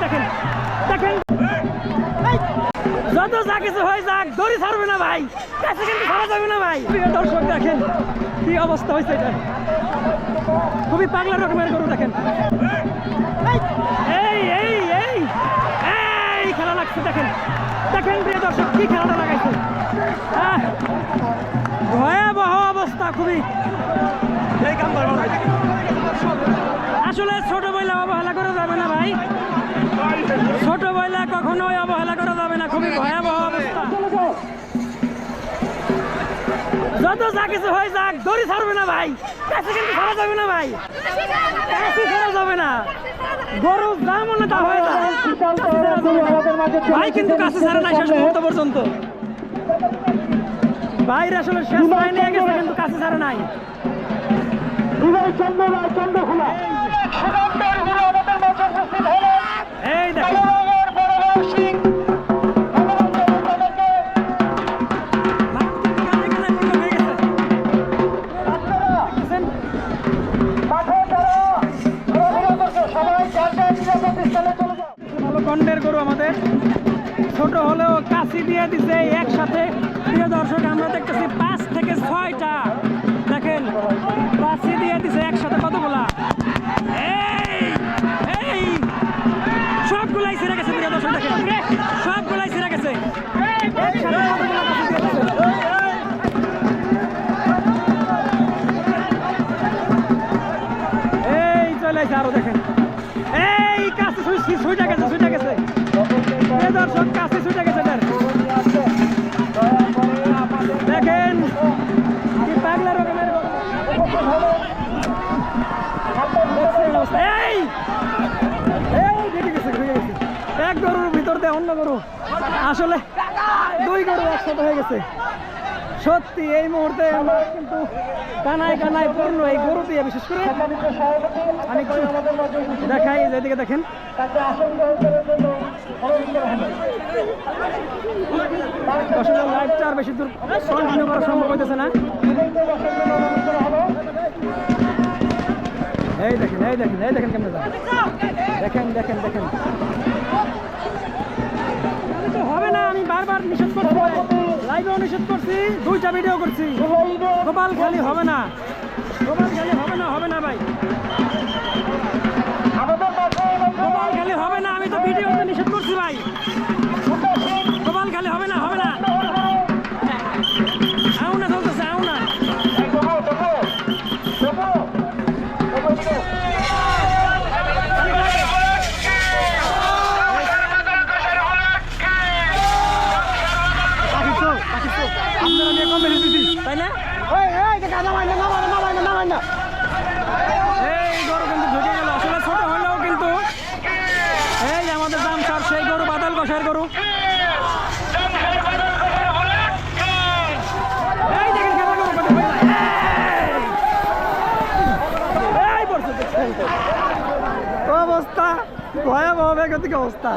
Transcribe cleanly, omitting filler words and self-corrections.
দেখেন দেখেন যত যা কিছু হয়ে যাক দড়ি ছাড়বে না ভাই, কাছে কিন্তু ছাড়া যাবে না ভাই। প্রিয় দর্শক দেখেন কি অবস্থা হয়েছে, এটা খুবই পাগলা রকমের গরু। দেখেন এই এই এই এই খেলা লাগছে, দেখেন দেখেন প্রিয় দর্শক কি খেলাটা লাগাইছে। ভয়াবহ অবস্থা খুবই। আসলে ছোট বইলা অবহেলা করা যাবে না ভাই, ছোট বইলা কখনোই অবহেলা করা যাবে না, খুবই ভয়াবহ অবস্থা। যত যা কিছু হয়ে যাক দড়ি ছাড়বে না ভাই, কাছে কিন্তু ছাড়া যাবে না ভাই, কাছে ছাড়া যাবে না। গরু যা মনে তা হয়ে যায় ভাই, কিন্তু কাছে ছাড়া নাই শেষ মুহূর্ত পর্যন্ত। বাইরে আসলে শেষ লাইনে নিয়ে গেছে কিন্তু কাছে ছাড়া নাই। এই দেখেন ভালো কন্ডের গরু আমাদের, ছোট হলেও কাশি দিয়ে দিছে একসাথে। প্রিয় দর্শক আমরা দেখতেছি 5 থেকে 6টা, দেখেন কাশি দিয়ে দিছে একসাথে কতগুলা। এই এই সবগুলাই ছেড়ে গেছে প্রিয় দর্শক, দেখেন সবগুলাই ছেড়ে গেছে একসাথে কতগুলা কাশি দিয়ে দিছে। এই চলে আসছে আরো, দেখেন এই কাছে ছুটে গেছে ছুটে গেছে প্রিয় দর্শক, কাছে ছুটে গেছে। দেখেন কি পাগলা রকমের এই এই ঢেকে গেছে, ঢেকে গেছে এক গরুর ভিতর দিয়ে অন্য গরু, আসলে 2 গরু একসাথে হয়ে গেছে। সত্যি এই মুহূর্তে কিন্তু কানায় কানায় পূর্ণ এই গরু দিয়ে। বিশেষ করে আমি দেখাই, যেদিকে দেখেন আসলে লাইভটা আর বেশি দূর কন্টিনিউ করা সম্ভব হইতেছে না। এই দেখেন এই দেখেন এই দেখেন কেমন দেখেন দেখেন দেখেন হবে না। আমি বারবার নিষেধ করছি, লাইভেও নিষেধ করছি, 2টা ভিডিও করছি। গোপাল খালি হবে না, গোপাল খালি হবে না, হবে না ভাই, গোপাল খালি হবে না। আমি তো ভিডিওতে নিষেধ করছি ভাই, গোপাল খালি হবে না, হবে না। আউনা চলতেছে আউনা। তাই না? এই গরু কিন্তু ঢুকে গেল। আসলে ছোট হলেও কিন্তু এই আমাদের দাম সার সেই গরু, বাদল কষার গরু। এই দেখেন খেলা গরু অবস্থা ভয়াবহ, বেগতিক অবস্থা।